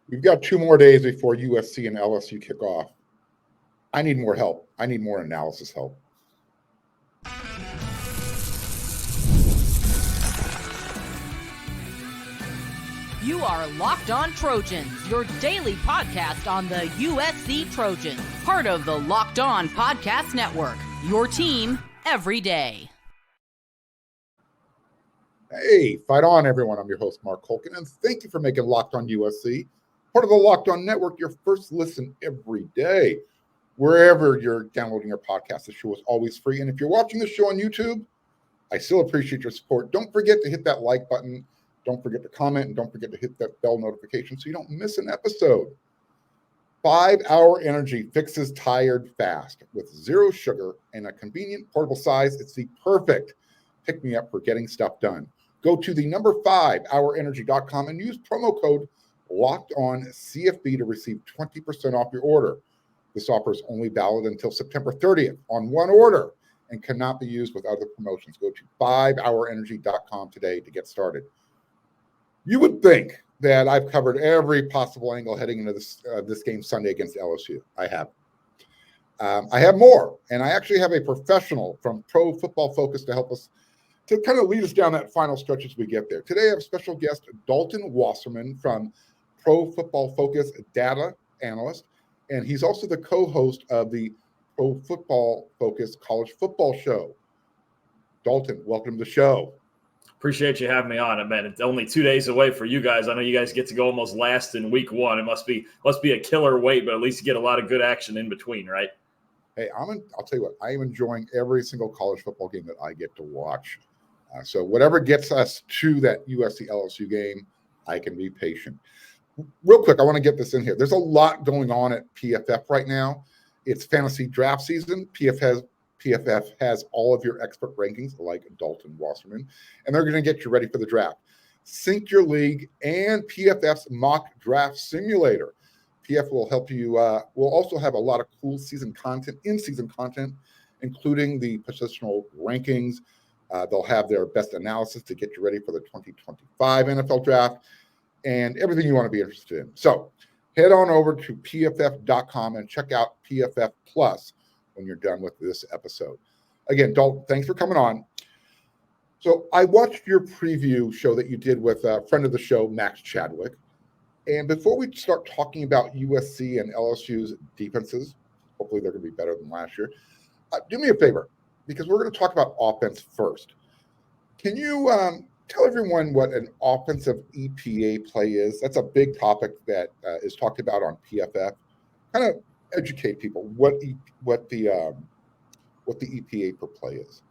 We've got 2 more days before USC and LSU kick off. I need more help. I need more analysis help. You are Locked On Trojans, your daily podcast on the USC Trojans, part of the Locked On Podcast Network, your team every day. Hey, fight on, everyone. I'm your host, Mark Holkin, and thank you for making Locked On USC, part of the Locked On Network, your first listen every day. Wherever you're downloading your podcast, the show is always free. And if you're watching the show on YouTube, I still appreciate your support. Don't forget to hit that like button. Don't forget to comment, and don't forget to hit that bell notification so you don't miss an episode. 5 Hour Energy fixes tired fast with 0 sugar and a convenient portable size. It's the perfect pick-me-up for getting stuff done. Go to the number 5hourenergy.com and use promo code LOCKEDONCFB to receive 20% off your order. This offer is only valid until September 30th on one order and cannot be used with other promotions. Go to 5hourenergy.com today to get started. You would think that I've covered every possible angle heading into this game Sunday against LSU. I have. I have more, and I actually have a professional from Pro Football Focus to help us, to kind of lead us down that final stretch as we get there. Today I have special guest Dalton Wasserman from Pro Football Focus, data analyst, and he's also the co-host of the Pro Football Focus College Football Show. Dalton, welcome to the show. Appreciate you having me on, man. It's only 2 days away for you guys. I know you guys get to go almost last in week 1. It must be a killer wait, but at least you get a lot of good action in between, right? Hey, I'll tell you what, I am enjoying every single college football game that I get to watch. So whatever gets us to that USC LSU game, I can be patient. Real quick, I want to get this in here. There's a lot going on at PFF right now. It's fantasy draft season. PFF has all of your expert rankings, like Dalton Wasserman, and they're going to get you ready for the draft. Sync your league and PFF's mock draft simulator. PF will help you. We'll also have a lot of cool in-season content, including the positional rankings. They'll have their best analysis to get you ready for the 2025 NFL draft and everything you want to be interested in. So head on over to pff.com and check out PFF Plus when you're done with this episode. Again, Dalton, thanks for coming on. So I watched your preview show that you did with a friend of the show, Max Chadwick. And before we start talking about USC and LSU's defenses, hopefully they're going to be better than last year, do me a favor, because we're going to talk about offense first. Can you tell everyone what an offensive EPA play is? That's a big topic that is talked about on PFF. Kind of educate people what the EPA per play is.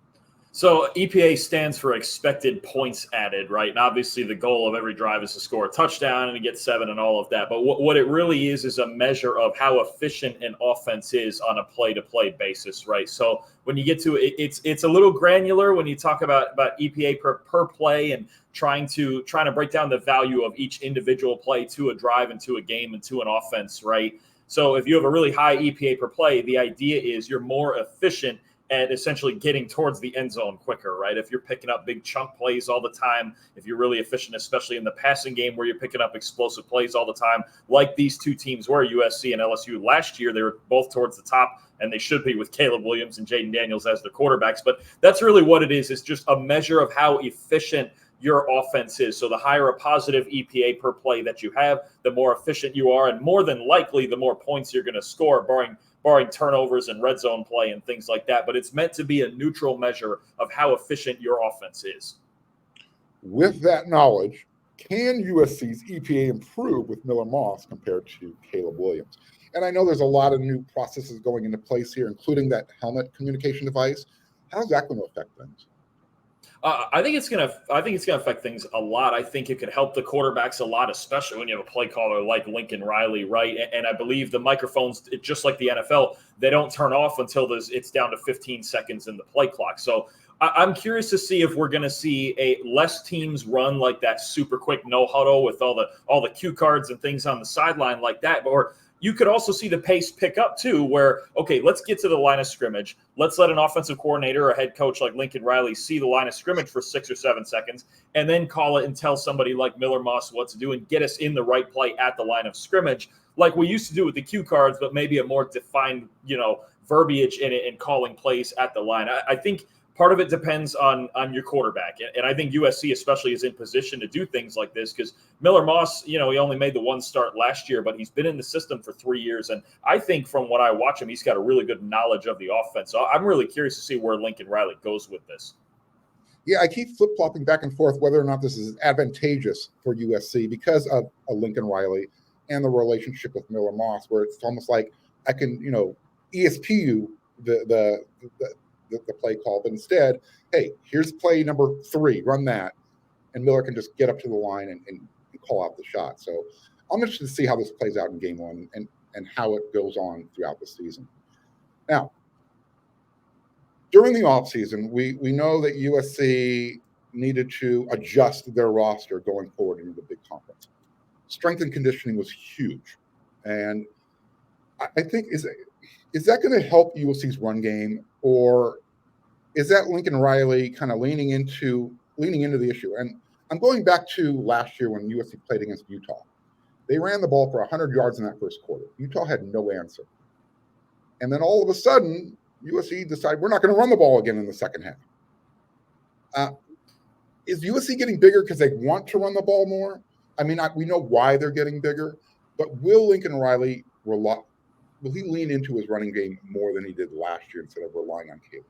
So EPA stands for expected points added, right? And obviously the goal of every drive is to score a touchdown and to get 7 and all of that. But what it really is a measure of how efficient an offense is on a play-to-play basis, right? So when you get to it, it's a little granular when you talk about EPA per play and trying to break down the value of each individual play to a drive and to a game and to an offense, right? So if you have a really high EPA per play, the idea is you're more efficient at essentially getting towards the end zone quicker, right? If you're picking up big chunk plays all the time, if you're really efficient, especially in the passing game where you're picking up explosive plays all the time, like these two teams were, USC and LSU last year, they were both towards the top, and they should be with Caleb Williams and Jaden Daniels as their quarterbacks. But that's really what it is. It's just a measure of how efficient your offense is. So the higher a positive EPA per play that you have, the more efficient you are, and more than likely, the more points you're going to score, barring turnovers and red zone play and things like that. But it's meant to be a neutral measure of how efficient your offense is. With that knowledge, can USC's EPA improve with Miller Moss compared to Caleb Williams? And I know there's a lot of new processes going into place here, including that helmet communication device. How's that going to affect things? I think it's gonna affect things a lot. I think it could help the quarterbacks a lot, especially when you have a play caller like Lincoln Riley, right? And I believe the microphones, just like the NFL, they don't turn off until it's down to 15 seconds in the play clock. So I'm curious to see if we're going to see less teams run like that super quick no huddle with all the cue cards and things on the sideline like that, or you could also see the pace pick up too, where, okay, let's get to the line of scrimmage. Let's let an offensive coordinator or a head coach like Lincoln Riley see the line of scrimmage for 6 or 7 seconds, and then call it and tell somebody like Miller Moss what to do and get us in the right play at the line of scrimmage, like we used to do with the cue cards, but maybe a more defined, verbiage in it and calling plays at the line. I think part of it depends on your quarterback. And I think USC especially is in position to do things like this because Miller Moss, he only made the one start last year, but he's been in the system for 3 years. And I think from what I watch him, he's got a really good knowledge of the offense. So I'm really curious to see where Lincoln Riley goes with this. Yeah, I keep flip-flopping back and forth whether or not this is advantageous for USC because of a Lincoln Riley and the relationship with Miller Moss, where it's almost like I can, ESP you the play call, but instead, hey, here's play number 3, run that, and Miller can just get up to the line and call out the shot. So I'm interested to see how this plays out in game 1 and how it goes on throughout the season. Now, during the offseason, we know that USC needed to adjust their roster going forward into the big conference. Strength and conditioning was huge, and I think is that going to help USC's run game, or is that Lincoln Riley kind of leaning into the issue? And I'm going back to last year when USC played against Utah. They ran the ball for 100 yards in that first quarter. Utah had no answer. And then all of a sudden, USC decided we're not going to run the ball again in the second half. Is USC getting bigger because they want to run the ball more? I mean, we know why they're getting bigger, but will Lincoln Riley will he lean into his running game more than he did last year instead of relying on Caleb?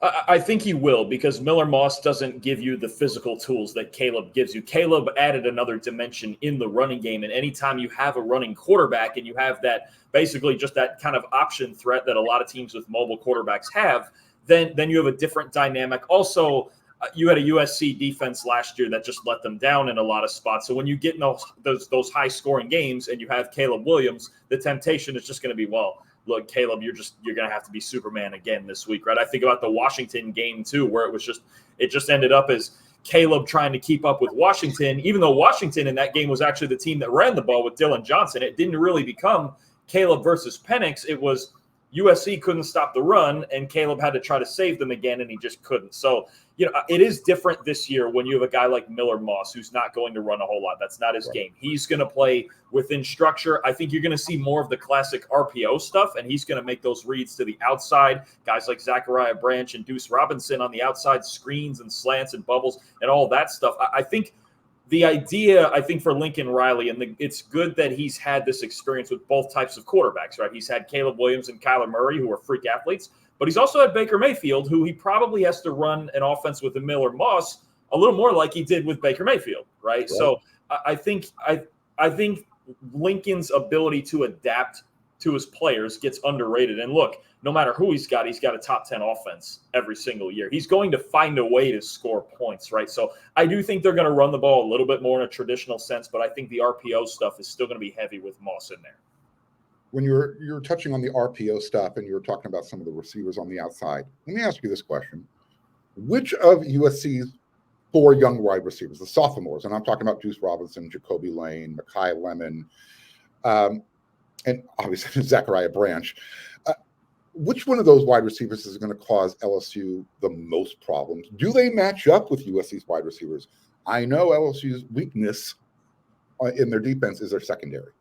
I think he will, because Miller Moss doesn't give you the physical tools that Caleb gives you. Caleb added another dimension in the running game, and anytime you have a running quarterback and you have that basically just that kind of option threat that a lot of teams with mobile quarterbacks have, then you have a different dynamic. Also, you had a USC defense last year that just let them down in a lot of spots. So when you get in those high-scoring games and you have Caleb Williams, the temptation is just going to be, well, look, Caleb, you're going to have to be Superman again this week, right? I think about the Washington game too, where it just ended up as Caleb trying to keep up with Washington, even though Washington in that game was actually the team that ran the ball with Dylan Johnson. It didn't really become Caleb versus Penix. It was USC couldn't stop the run, and Caleb had to try to save them again, and he just couldn't. So, it is different this year when you have a guy like Miller Moss who's not going to run a whole lot. That's not his game. He's going to play within structure. I think you're going to see more of the classic RPO stuff, and he's going to make those reads to the outside. Guys like Zachariah Branch and Deuce Robinson on the outside, screens and slants and bubbles and all that stuff. I think the idea, for Lincoln Riley, and it's good that he's had this experience with both types of quarterbacks, right? He's had Caleb Williams and Kyler Murray, who are freak athletes, but he's also had Baker Mayfield, who he probably has to run an offense with a Miller Moss a little more like he did with Baker Mayfield, right? So I think Lincoln's ability to adapt to his players gets underrated. And look, no matter who he's got a top 10 offense every single year. He's going to find a way to score points, right? So I do think they're going to run the ball a little bit more in a traditional sense, but I think the RPO stuff is still going to be heavy with Moss in there. When you're touching on the RPO stuff and you were talking about some of the receivers on the outside, let me ask you this question. Which of USC's 4 young wide receivers, the sophomores, and I'm talking about Deuce Robinson, Jacoby Lane, Mekhi Lemon, and obviously Zachariah Branch, which one of those wide receivers is going to cause LSU the most problems? Do they match up with USC's wide receivers? I know LSU's weakness in their defense is their secondary.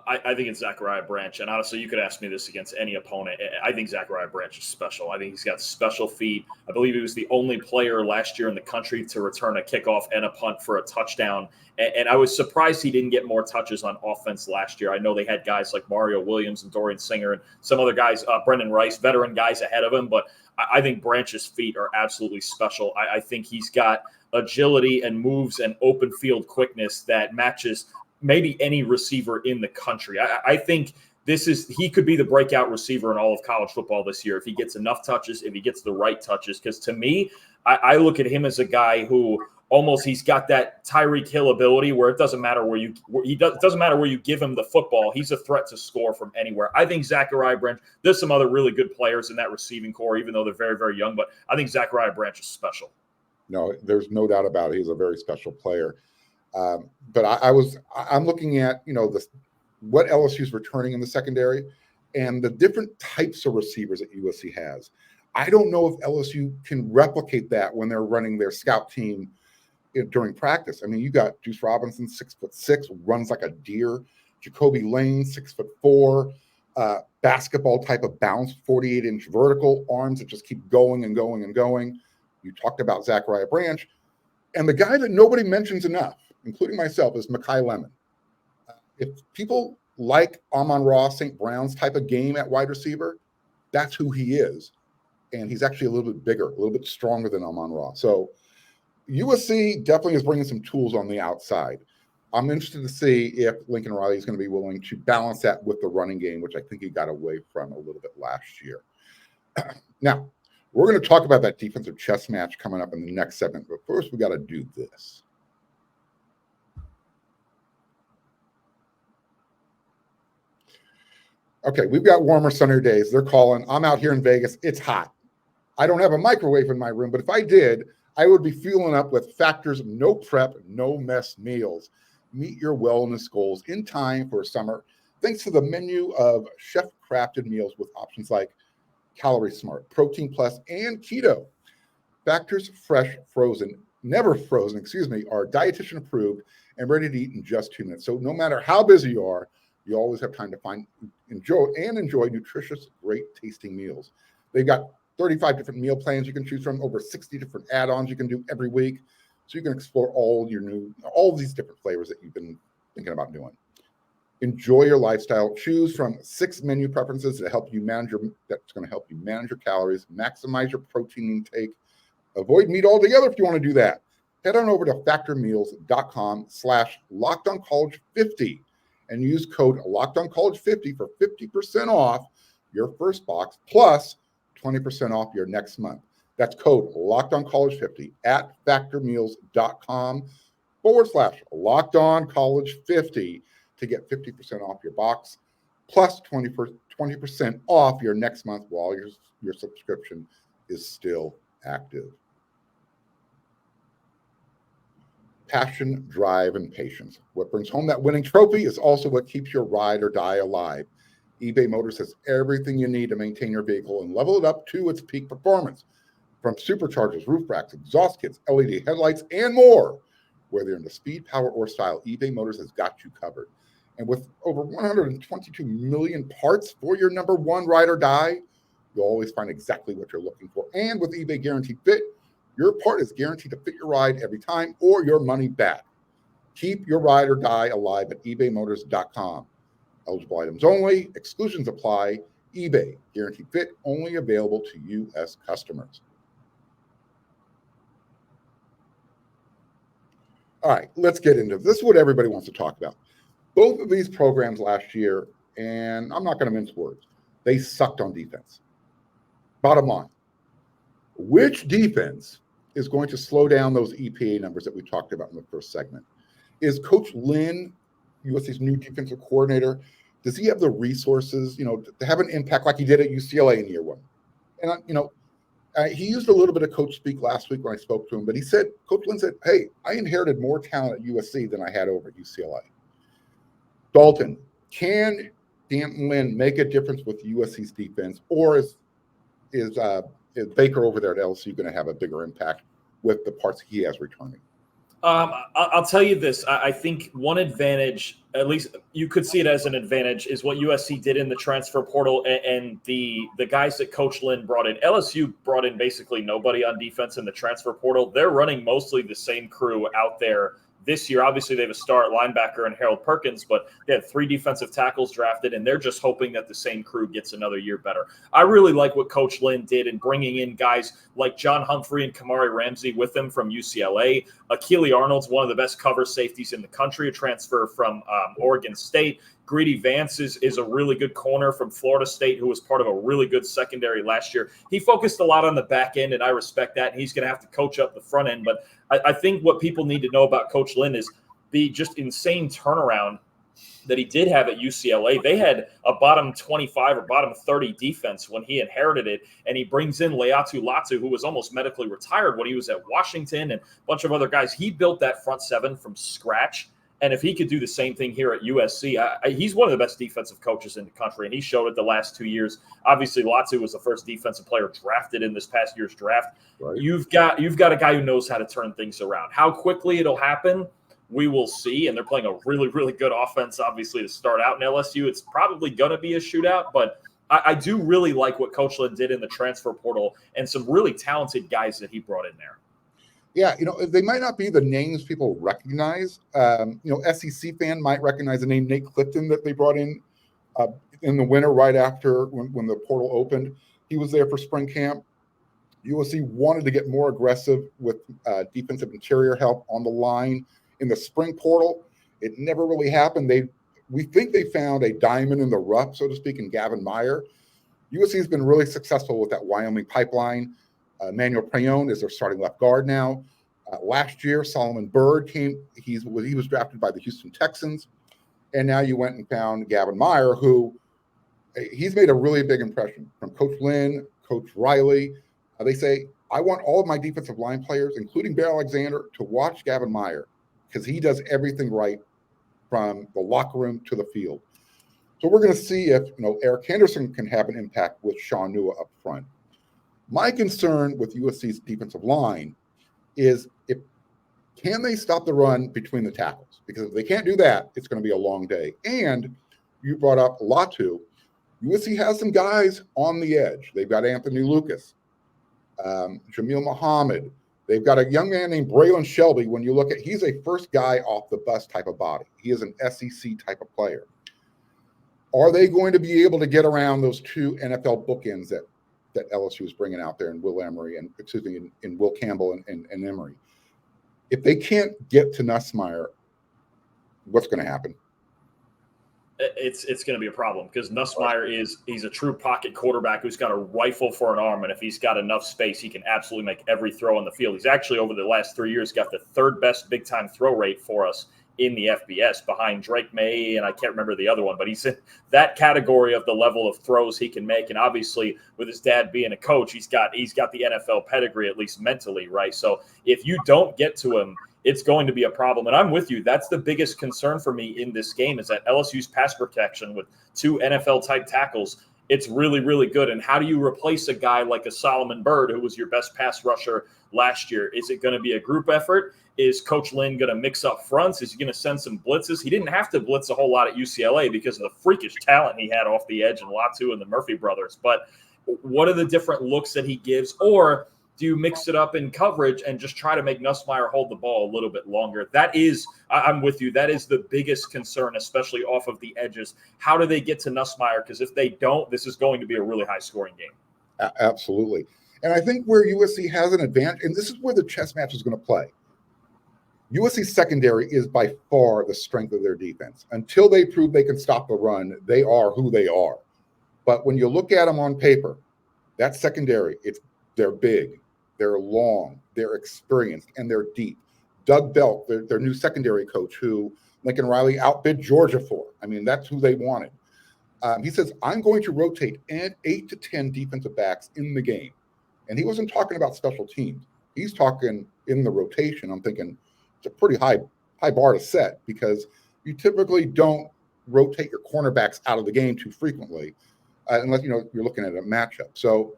I think it's Zachariah Branch. And honestly, you could ask me this against any opponent. I think Zachariah Branch is special. I think he's got special feet. I believe he was the only player last year in the country to return a kickoff and a punt for a touchdown. And I was surprised he didn't get more touches on offense last year. I know they had guys like Mario Williams and Dorian Singer and some other guys, Brendan Rice, veteran guys ahead of him. But I think Branch's feet are absolutely special. I think he's got agility and moves and open field quickness that matches maybe any receiver in the country. I think he could be the breakout receiver in all of college football this year if he gets enough touches, if he gets the right touches. Because to me, I look at him as a guy who he's got that Tyreek Hill ability where it doesn't matter where you give him the football. He's a threat to score from anywhere. I think Zachariah Branch, there's some other really good players in that receiving core, even though they're very, very young, but I think Zachariah Branch is special. No, there's no doubt about it. He's a very special player. But I'm looking at, what LSU is returning in the secondary, and the different types of receivers that USC has. I don't know if LSU can replicate that when they're running their scout team during practice. I mean, you got Juice Robinson, 6'6", runs like a deer. Jacoby Lane, 6'4", basketball type of bounce, 48-inch vertical, arms that just keep going and going and going. You talked about Zachariah Branch. And the guy that nobody mentions enough, including myself, is Mekhi Lemon. If people like Amon-Ra St. Brown's type of game at wide receiver, that's who he is. And he's actually a little bit bigger, a little bit stronger than Amon-Ra. So USC definitely is bringing some tools on the outside. I'm interested to see if Lincoln Riley is going to be willing to balance that with the running game, which I think he got away from a little bit last year. Now, we're going to talk about that defensive chess match coming up in the next segment, but first we got to do this. Okay, we've got warmer, sunnier days. They're calling. I'm out here in Vegas. It's hot. I don't have a microwave in my room, but if I did, I would be fueling up with Factor's no prep, no mess meals. Meet your wellness goals in time for summer, thanks to the menu of chef-crafted meals with options like Calorie Smart, Protein Plus, and Keto. Factor's fresh, frozen, never frozen, are dietitian approved and ready to eat in just 2 minutes. So no matter how busy you are, you always have time to enjoy nutritious, great tasting meals. They've got 35 different meal plans you can choose from, over 60 different add-ons you can do every week. So you can explore all these different flavors that you've been thinking about doing. Enjoy your lifestyle. Choose from 6 menu preferences that's going to help you manage your calories, maximize your protein intake, avoid meat altogether if you want to do that. Head on over to factormeals.com/LockedOnCollege50 and use code LockedOnCollege50 for 50% off your first box plus 20% off your next month. That's code LockedOnCollege50 at factormeals.com/LockedOnCollege50 to get 50% off your box plus 20% off your next month while your subscription is still active. Passion, drive, and patience. What brings home that winning trophy is also what keeps your ride or die alive. eBay Motors has everything you need to maintain your vehicle and level it up to its peak performance. From superchargers, roof racks, exhaust kits, LED headlights, and more. Whether you're into speed, power, or style, eBay Motors has got you covered. And with over 122 million parts for your number one ride or die, you'll always find exactly what you're looking for. And with eBay Guaranteed Fit, your part is guaranteed to fit your ride every time or your money back. Keep your ride or die alive at ebaymotors.com. Eligible items only, exclusions apply. eBay Guaranteed Fit, only available to U.S. customers. All right, let's get into this. This is what everybody wants to talk about. Both of these programs last year, and I'm not going to mince words, they sucked on defense. Bottom line, which defense is going to slow down those EPA numbers that we talked about in the first segment? Is Coach Lynn, USC's new defensive coordinator, does he have the resources, to have an impact like he did at UCLA in year one? And, he used a little bit of coach speak last week when I spoke to him, but he said, Coach Lynn said, hey, I inherited more talent at USC than I had over at UCLA. Dalton, can Dalton Lynn make a difference with USC's defense, or is Baker over there at LSU going to have a bigger impact with the parts he has returning? I'll tell you this. I think one advantage, at least you could see it as an advantage, is what USC did in the transfer portal and the guys that Coach Lynn brought in. LSU brought in basically nobody on defense in the transfer portal. They're running mostly the same crew out there this year. Obviously, they have a star at linebacker in Harold Perkins, but they have 3 defensive tackles drafted, and they're just hoping that the same crew gets another year better. I really like what Coach Lynn did in bringing in guys like John Humphrey and Kamari Ramsey with him from UCLA. Akili Arnold's one of the best cover safeties in the country, a transfer from Oregon State. Greedy Vance is a really good corner from Florida State who was part of a really good secondary last year. He focused a lot on the back end, and I respect that. And he's going to have to coach up the front end. But I think what people need to know about Coach Lynn is the just insane turnaround that he did have at UCLA. They had a bottom 25 or bottom 30 defense when he inherited it, and he brings in Leatu Latu, who was almost medically retired when he was at Washington, and a bunch of other guys. He built that front seven from scratch. And if he could do the same thing here at USC, he's one of the best defensive coaches in the country, and he showed it the last 2 years. Obviously, Latu was the first defensive player drafted in this past year's draft. Right. You've got a guy who knows how to turn things around. How quickly it'll happen, we will see. And they're playing a really, really good offense, obviously, to start out in LSU. It's probably going to be a shootout, but I do really like what Coach Lynn did in the transfer portal and some really talented guys that he brought in there. Yeah, they might not be the names people recognize. SEC fan might recognize the name Nate Clifton that they brought in the winter right after when the portal opened. He was there for spring camp. USC wanted to get more aggressive with defensive interior help on the line in the spring portal. It never really happened. We think they found a diamond in the rough, so to speak, in Gavin Meyer. USC has been really successful with that Wyoming pipeline. Manuel Preyon is their starting left guard now. Last year, Solomon Byrd came. He was drafted by the Houston Texans, and now you went and found Gavin Meyer, who he's made a really big impression from Coach Lynn, Coach Riley. They say, I want all of my defensive line players, including Bear Alexander, to watch Gavin Meyer because he does everything right from the locker room to the field. So we're going to see if Eric Henderson can have an impact with Sean Nua up front. My concern with USC's defensive line is can they stop the run between the tackles? Because if they can't do that, it's going to be a long day. And you brought up Latu. USC has some guys on the edge. They've got Anthony Lucas, Jamil Muhammad. They've got a young man named Braylon Shelby. When you look at, he's a first guy off the bus type of body. He is an SEC type of player. Are they going to be able to get around those two NFL bookends that LSU is bringing out there in Will Campbell and Emery? If they can't get to Nussmeier, what's going to happen? It's going to be a problem because Nussmeier he's a true pocket quarterback who's got a rifle for an arm, and if he's got enough space, he can absolutely make every throw on the field. He's actually, over the last 3 years, got the third best big-time throw rate for us in the FBS behind Drake May, and I can't remember the other one, but he's in that category of the level of throws he can make. And obviously with his dad being a coach, he's got the NFL pedigree, at least mentally, right? So if you don't get to him, it's going to be a problem. And I'm with you. That's the biggest concern for me in this game is that LSU's pass protection with two NFL type tackles, it's really, really good. And how do you replace a guy like a Solomon Byrd, who was your best pass rusher last year? Is it going to be a group effort? Is Coach Lynn going to mix up fronts? Is he going to send some blitzes? He didn't have to blitz a whole lot at UCLA because of the freakish talent he had off the edge and Latu and the Murphy brothers. But what are the different looks that he gives? Or do you mix it up in coverage and just try to make Nussmeier hold the ball a little bit longer? That is, I'm with you, that is the biggest concern, especially off of the edges. How do they get to Nussmeier? Because if they don't, this is going to be a really high-scoring game. Absolutely. And I think where USC has an advantage, and this is where the chess match is going to play, USC's secondary is by far the strength of their defense. Until they prove they can stop the run, they are who they are. But when you look at them on paper, that secondary, they're big, they're long, they're experienced, and they're deep. Doug Belk, their new secondary coach, who Lincoln Riley outbid Georgia for. I mean, that's who they wanted. He says, I'm going to rotate 8 to 10 defensive backs in the game. And he wasn't talking about special teams. He's talking in the rotation. I'm thinking, it's a pretty high bar to set because you typically don't rotate your cornerbacks out of the game too frequently unless you're looking at a matchup. So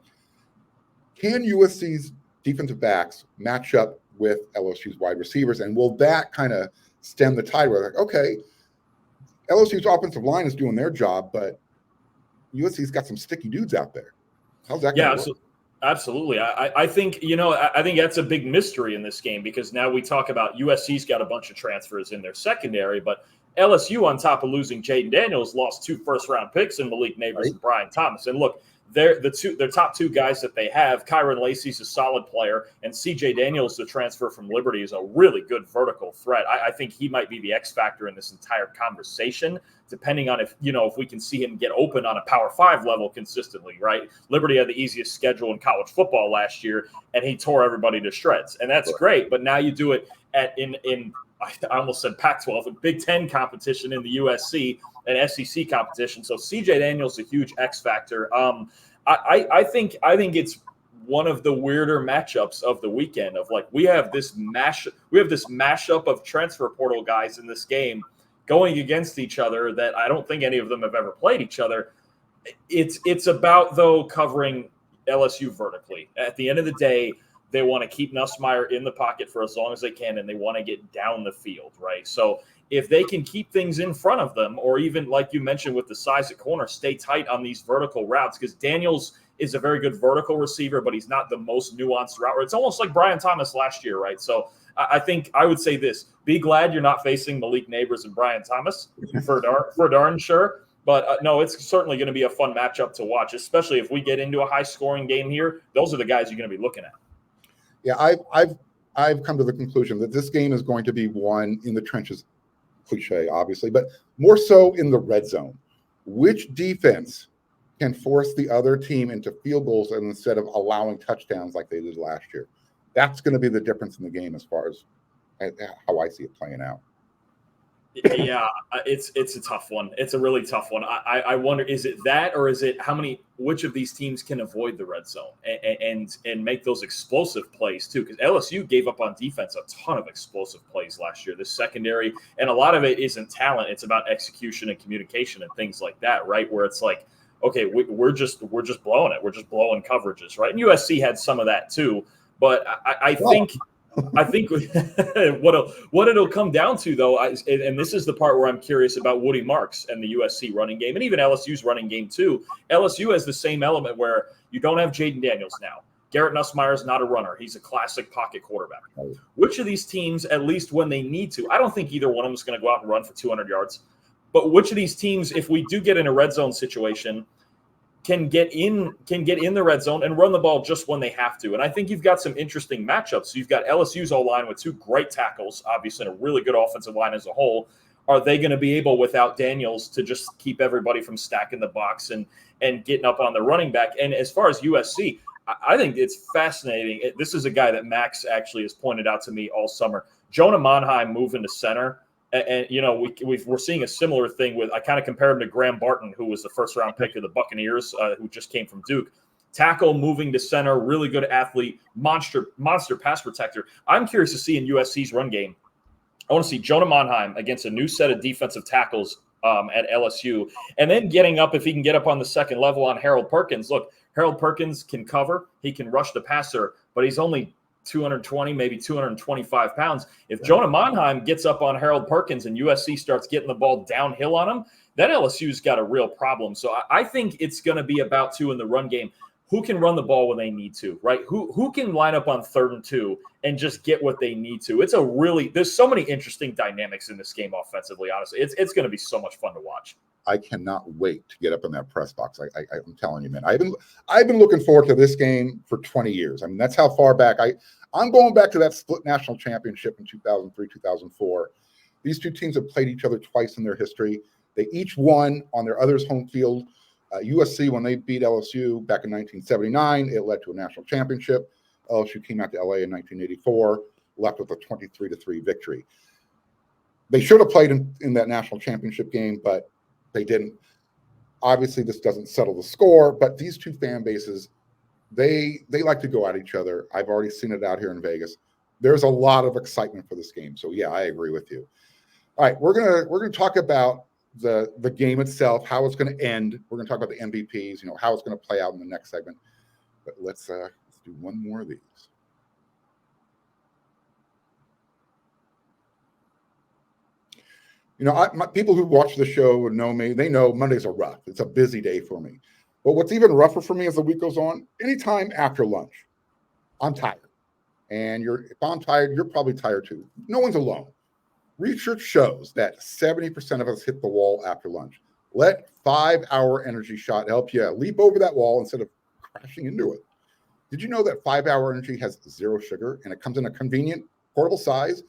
can USC's defensive backs match up with LSU's wide receivers, and will that kind of stem the tide where like, okay, LSU's offensive line is doing their job, but USC's got some sticky dudes out there. How's that going to work? Absolutely. I think, I think that's a big mystery in this game because now we talk about USC's got a bunch of transfers in their secondary, but LSU, on top of losing Jaden Daniels, lost 2 first-round picks in Malik Neighbors and Brian Thomas. And look, their top 2 guys that they have, Kyron Lacey's a solid player, and C.J. Daniels, the transfer from Liberty, is a really good vertical threat. I think he might be the X factor in this entire conversation, depending on if we can see him get open on a Power 5 level consistently, right? Liberty had the easiest schedule in college football last year, and he tore everybody to shreds, and that's great. But now you do it in I almost said Pac-12, a Big Ten competition in the USC and SEC competition. So C.J. Daniels is a huge X factor. I think it's one of the weirder matchups of the weekend of like, we have this mashup of transfer portal guys in this game going against each other that I don't think any of them have ever played each other. It's about, though, covering LSU vertically. At the end of the day, they want to keep Nussmeier in the pocket for as long as they can, and they want to get down the field, right? So if they can keep things in front of them, or even like you mentioned with the size at corner, stay tight on these vertical routes, because Daniels is a very good vertical receiver, but he's not the most nuanced route. It's almost like Brian Thomas last year, right? So I think I would say this: be glad you're not facing Malik Neighbors and Brian Thomas for darn sure. But no, it's certainly going to be a fun matchup to watch, especially if we get into a high-scoring game here. Those are the guys you're going to be looking at. Yeah, I've come to the conclusion that this game is going to be won in the trenches, cliche, obviously, but more so in the red zone. Which defense can force the other team into field goals instead of allowing touchdowns like they did last year? That's going to be the difference in the game as far as how I see it playing out. Yeah, it's a tough one. It's a really tough one. I wonder, is it that, or is it which of these teams can avoid the red zone and make those explosive plays too? Because LSU gave up on defense a ton of explosive plays last year. This secondary, and a lot of it isn't talent. It's about execution and communication and things like that, right? Where it's like, okay, we're just blowing it. We're just blowing coverages, right? And USC had some of that too. But I think what it'll come down to, though, and this is the part where I'm curious about Woody Marks and the USC running game, and even LSU's running game too. LSU has the same element where you don't have Jaden Daniels now. Garrett Nussmeier is not a runner. He's a classic pocket quarterback. Which of these teams, at least when they need to, I don't think either one of them is going to go out and run for 200 yards, but which of these teams, if we do get in a red zone situation, can get in the red zone and run the ball just when they have to? And I think you've got some interesting matchups. So you've got LSU's O-line with two great tackles, obviously, and a really good offensive line as a whole. Are they going to be able, without Daniels, to just keep everybody from stacking the box and getting up on the running back? And as far as USC, I think it's fascinating. This is a guy that Max actually has pointed out to me all summer. Jonah Monheim moving to center. And you know, we're seeing a similar thing with, I kind of compare him to Graham Barton, who was the first-round pick of the Buccaneers, who just came from Duke. Tackle, moving to center, really good athlete, monster pass protector. I'm curious to see in USC's run game. I want to see Jonah Monheim against a new set of defensive tackles at LSU, and then getting up, if he can get up on the second level, on Harold Perkins. Look, Harold Perkins can cover, he can rush the passer, but he's only 220, maybe 225 pounds. If Jonah Monheim gets up on Harold Perkins and USC starts getting the ball downhill on him, then LSU's got a real problem. So I think it's going to be about two in the run game. Who can run the ball when they need to, right? Who can line up on 3rd and 2 and just get what they need to? There's so many interesting dynamics in this game offensively, honestly. It's going to be so much fun to watch. I cannot wait to get up in that press box. I'm telling you, man. I've been looking forward to this game for 20 years. I mean, that's how far back I'm going back to that split national championship in 2003, 2004. These two teams have played each other twice in their history. They each won on their other's home field. USC, when they beat LSU back in 1979, it led to a national championship. LSU came out to LA in 1984, left with a 23-3 victory. They should have played in that national championship game, but they didn't. Obviously, this doesn't settle the score, but these two fan bases, they like to go at each other. I've already seen it out here in Vegas. There's a lot of excitement for this game. So yeah, I agree with you. All right, we're gonna talk about the game itself, how it's going to end. We're going to talk about the MVPs, how it's going to play out in the next segment. But let's do one more of these. People who watch the show and know me, they know Mondays are rough. It's a busy day for me. But what's even rougher for me as the week goes on, anytime after lunch, I'm tired. And if I'm tired, you're probably tired too. No one's alone. Research shows that 70% of us hit the wall after lunch. Let 5-Hour Energy Shot help you leap over that wall instead of crashing into it. Did you know that 5-Hour Energy has 0 sugar and it comes in a convenient, portable size?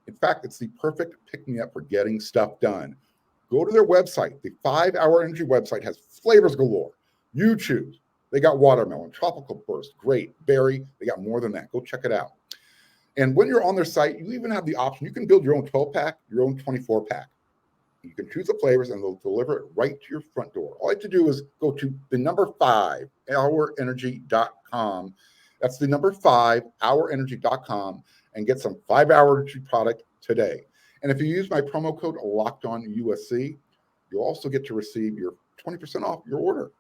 In fact, it's the perfect pick-me-up for getting stuff done. Go to their website. The 5-Hour Energy website has flavors galore. You choose. They got watermelon, tropical burst, grape, berry. They got more than that. Go check it out. And when you're on their site, you even have the option. You can build your own 12-pack, your own 24-pack. You can choose the flavors, and they'll deliver it right to your front door. All you have to do is go to the number 5, hourenergy.com, That's the number 5, hourenergy.com, and get some 5-Hour Energy product today. And if you use my promo code LOCKEDONUSC, you'll also get to receive your 20% off your order.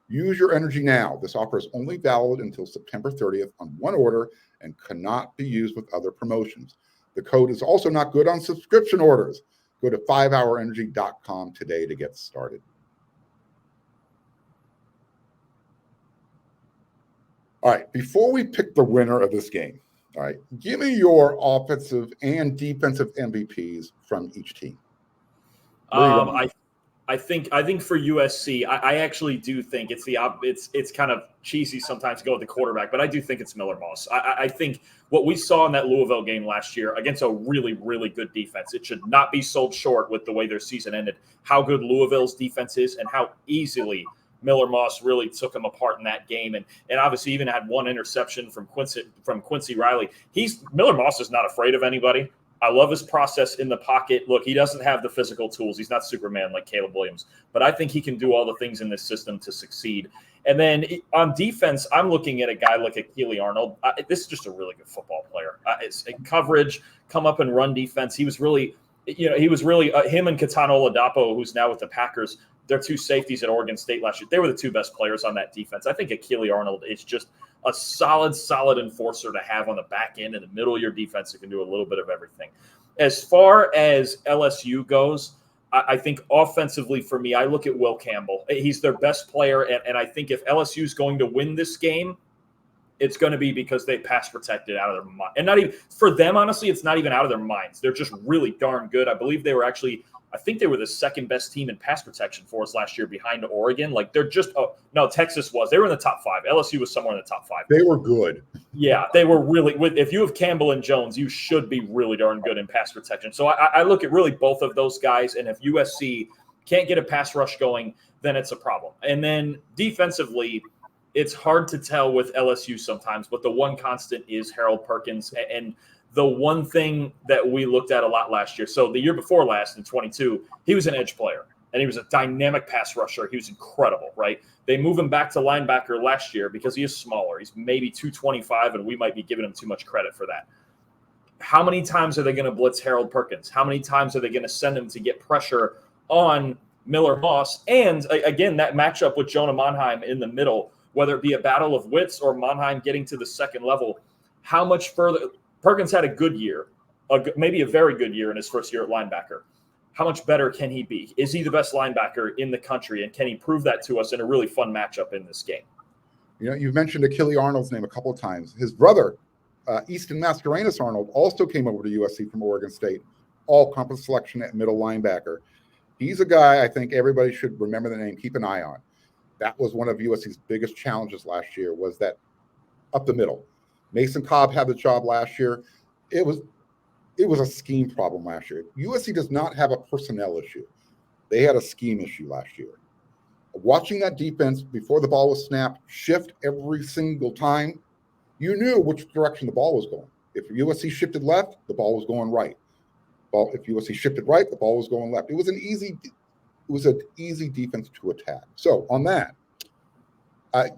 Use your energy now. This offer is only valid until September 30th on one order and cannot be used with other promotions. The code is also not good on subscription orders. Go to 5hourenergy.com today to get started. All right, before we pick the winner of this game, all right, give me your offensive and defensive MVPs from each team. I think for USC, I actually do think it's kind of cheesy sometimes to go with the quarterback, but I do think it's Miller Moss. I think what we saw in that Louisville game last year against a really, really good defense, it should not be sold short with the way their season ended, how good Louisville's defense is and how easily Miller Moss really took him apart in that game, and obviously even had one interception from Quincy Riley. Miller Moss is not afraid of anybody. I love his process in the pocket. Look, he doesn't have the physical tools. He's not Superman like Caleb Williams, but I think he can do all the things in this system to succeed. And then on defense, I'm looking at a guy like Achille Arnold. This is just a really good football player. It's coverage, come up and run defense. He was really him and Katana Oladapo, who's now with the Packers. They're two safeties at Oregon State last year. They were the two best players on that defense. I think Achille Arnold is just a solid enforcer to have on the back end in the middle of your defense who can do a little bit of everything. As far as LSU goes, I think offensively for me, I look at Will Campbell. He's their best player, and I think if LSU is going to win this game, it's going to be because they pass protected out of their mind. And not even for them, honestly, it's not even out of their minds. They're just really darn good. I believe they were I think they were the second best team in pass protection for us last year behind Oregon. Like they're just, Texas was. They were in the top 5. LSU was somewhere in the top 5. They were good. Yeah, they were really, if you have Campbell and Jones, you should be really darn good in pass protection. So I look at really both of those guys. And if USC can't get a pass rush going, then it's a problem. And then defensively, it's hard to tell with LSU sometimes, but the one constant is Harold Perkins. And the one thing that we looked at a lot last year, so the year before last in 22, he was an edge player, and he was a dynamic pass rusher. He was incredible, right? They move him back to linebacker last year because he is smaller. He's maybe 225, and we might be giving him too much credit for that. How many times are they going to blitz Harold Perkins? How many times are they going to send him to get pressure on Miller Moss? And, again, that matchup with Jonah Monheim in the middle, whether it be a battle of wits or Monheim getting to the second level, how much further – Perkins had a good year, maybe a very good year in his first year at linebacker. How much better can he be? Is he the best linebacker in the country? And can he prove that to us in a really fun matchup in this game? You've mentioned Achille Arnold's name a couple of times. His brother, Easton Mascarenas Arnold, also came over to USC from Oregon State, all-conference selection at middle linebacker. He's a guy I think everybody should remember the name, keep an eye on. That was one of USC's biggest challenges last year, was that up the middle. Mason Cobb had the job last year. It was a scheme problem last year. USC does not have a personnel issue. They had a scheme issue last year. Watching that defense before the ball was snapped shift every single time, you knew which direction the ball was going. If USC shifted left, the ball was going right. If USC shifted right, the ball was going left. It was an easy defense to attack. So on that,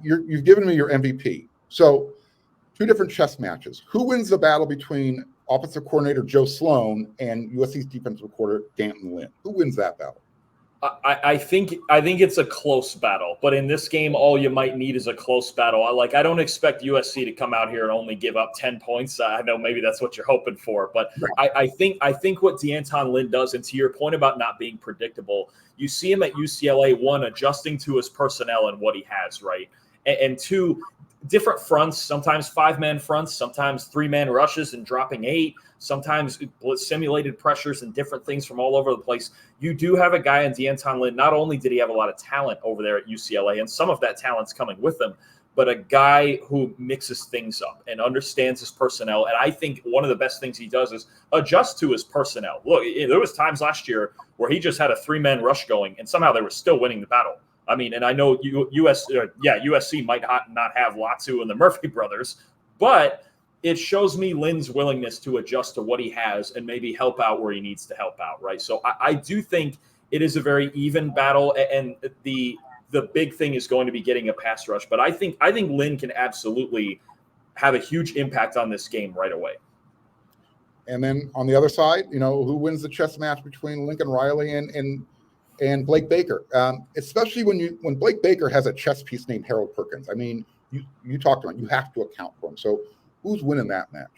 you've given me your MVP. So 2 different chess matches. Who wins the battle between offensive coordinator Joe Sloan and USC's defensive coordinator Dalton Lynn? Who wins that battle? I think it's a close battle, but in this game, all you might need is a close battle. I don't expect USC to come out here and only give up 10 points. I know maybe that's what you're hoping for, but right. I think what D'Anton Lynn does, and to your point about not being predictable, you see him at UCLA, 1, adjusting to his personnel and what he has, right? And 2, different fronts, sometimes 5-man fronts, sometimes 3-man rushes and dropping 8, sometimes simulated pressures and different things from all over the place. You do have a guy in D'Anton Lynn. Not only did he have a lot of talent over there at UCLA, and some of that talent's coming with him, but a guy who mixes things up and understands his personnel. And I think one of the best things he does is adjust to his personnel. Look, there was times last year where he just had a 3-man rush going, and somehow they were still winning the battle. I mean, and I know USC might not have Latu and the Murphy brothers, but it shows me Lynn's willingness to adjust to what he has and maybe help out where he needs to help out, right? So I do think it is a very even battle, and the big thing is going to be getting a pass rush. But I think Lynn can absolutely have a huge impact on this game right away. And then on the other side, who wins the chess match between Lincoln Riley and Blake Baker? Especially when Blake Baker has a chess piece named Harold Perkins. I mean, you talked about it, you have to account for him. So who's winning that match?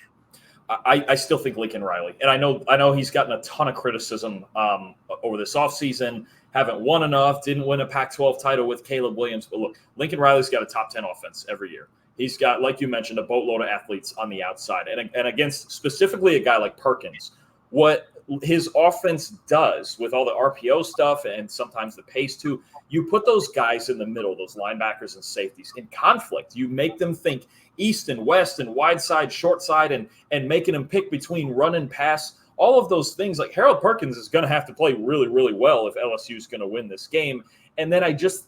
I still think Lincoln Riley, and I know he's gotten a ton of criticism over this offseason. Haven't won enough, didn't win a Pac-12 title with Caleb Williams. But look, Lincoln Riley's got a top 10 offense every year. He's got, like you mentioned, a boatload of athletes on the outside. And against specifically a guy like Perkins, what his offense does with all the RPO stuff and sometimes the pace too, you put those guys in the middle, those linebackers and safeties, in conflict. You make them think east and west and wide side, short side, and making them pick between run and pass. All of those things, like Harold Perkins is going to have to play really, really well if LSU is going to win this game. And then I just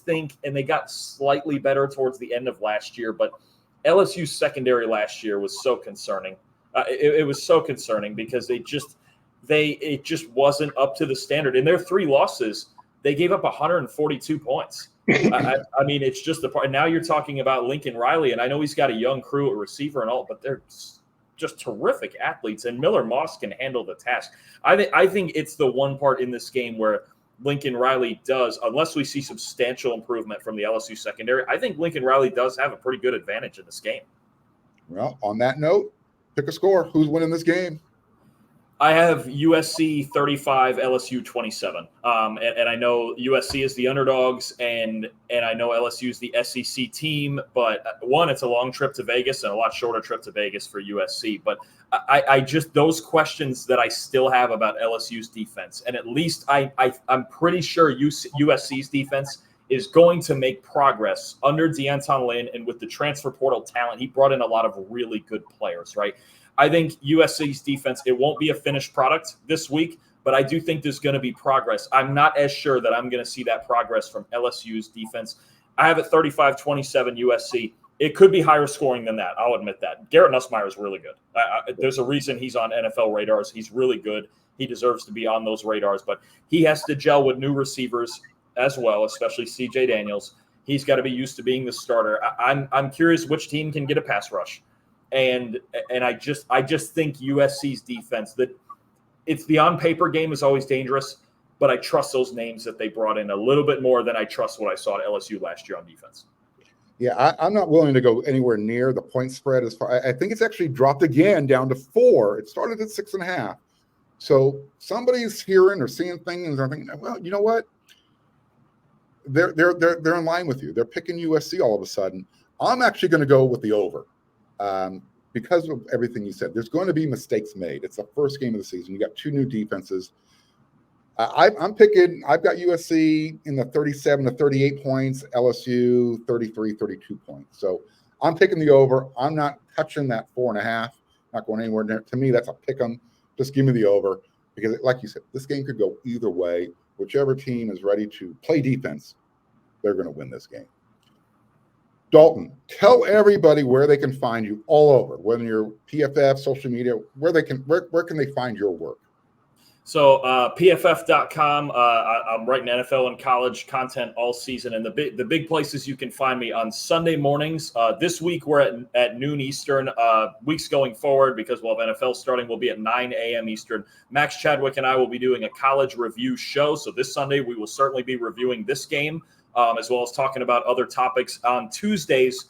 think, and they got slightly better towards the end of last year, but LSU's secondary last year was so concerning. It was so concerning because it just wasn't up to the standard. In their 3 losses, they gave up 142 points. I mean, it's just the part. And now you're talking about Lincoln Riley, and I know he's got a young crew at receiver and all, but they're just terrific athletes, and Miller Moss can handle the task. I think it's the one part in this game where Lincoln Riley does, unless we see substantial improvement from the LSU secondary, I think Lincoln Riley does have a pretty good advantage in this game. Well, on that note, pick a score. Who's winning this game? I have USC 35, LSU 27. And I know USC is the underdogs, and I know LSU is the SEC team. But one, it's a long trip to Vegas and a lot shorter trip to Vegas for USC. But I just, those questions that I still have about LSU's defense, and at least I'm pretty sure USC's defense is going to make progress under Dalton and with the transfer portal talent. He brought in a lot of really good players, right? I think USC's defense, it won't be a finished product this week, but I do think there's going to be progress. I'm not as sure that I'm going to see that progress from LSU's defense. I have it 35-27 USC. It could be higher scoring than that. I'll admit that. Garrett Nussmeier is really good. There's a reason he's on NFL radars. He's really good. He deserves to be on those radars, but he has to gel with new receivers as well, especially CJ Daniels. He's got to be used to being the starter. I'm curious which team can get a pass rush. And I just think USC's defense, that it's the on paper game is always dangerous, but I trust those names that they brought in a little bit more than I trust what I saw at LSU last year on defense. Yeah, I'm not willing to go anywhere near the point spread as far. I think it's actually dropped again down to 4. It started at 6.5. So somebody's hearing or seeing things and they're thinking, well, you know what? They're in line with you. They're picking USC all of a sudden. I'm actually going to go with the over. Because of everything you said, there's going to be mistakes made. It's the first game of the season. You got 2 new defenses. I've got USC in the 37 to 38 points, LSU 33, 32 points. So I'm picking the over. I'm not touching that 4.5, not going anywhere near. To me, that's a pick 'em. Just give me the over because, like you said, this game could go either way. Whichever team is ready to play defense, they're going to win this game. Dalton, tell everybody where they can find you all over, whether you're PFF, social media, where can they find your work? So PFF.com, I'm writing NFL and college content all season. And the big places you can find me on Sunday mornings. This week we're at noon Eastern. Weeks going forward, because we'll have NFL starting, we'll be at 9 a.m. Eastern. Max Chadwick and I will be doing a college review show. So this Sunday we will certainly be reviewing this game, as well as talking about other topics on Tuesdays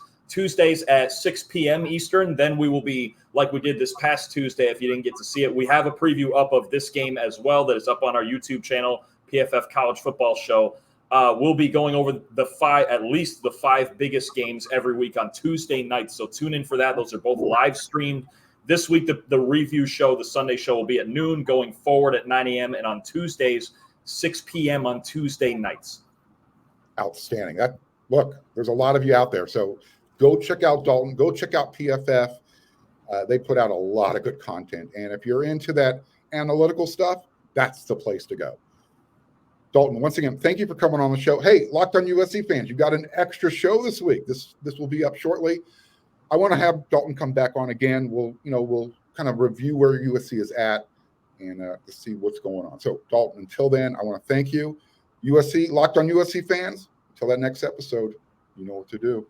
at 6 p.m. Eastern. Then we will be, like we did this past Tuesday, if you didn't get to see it, we have a preview up of this game as well that is up on our YouTube channel, PFF College Football Show. We'll be going over at least the 5 biggest games every week on Tuesday nights. So tune in for that. Those are both live streamed. This week, the review show, the Sunday show, will be at noon, going forward at 9 a.m. and on Tuesdays, 6 p.m. on Tuesday nights. Outstanding. Look, there's a lot of you out there. So go check out Dalton. Go check out PFF. They put out a lot of good content. And if you're into that analytical stuff, that's the place to go. Dalton, once again, thank you for coming on the show. Hey, Locked On USC fans, you got an extra show this week. This will be up shortly. I want to have Dalton come back on again. We'll kind of review where USC is at and to see what's going on. So, Dalton, until then, I want to thank you. USC, Locked On USC fans, until that next episode, you know what to do.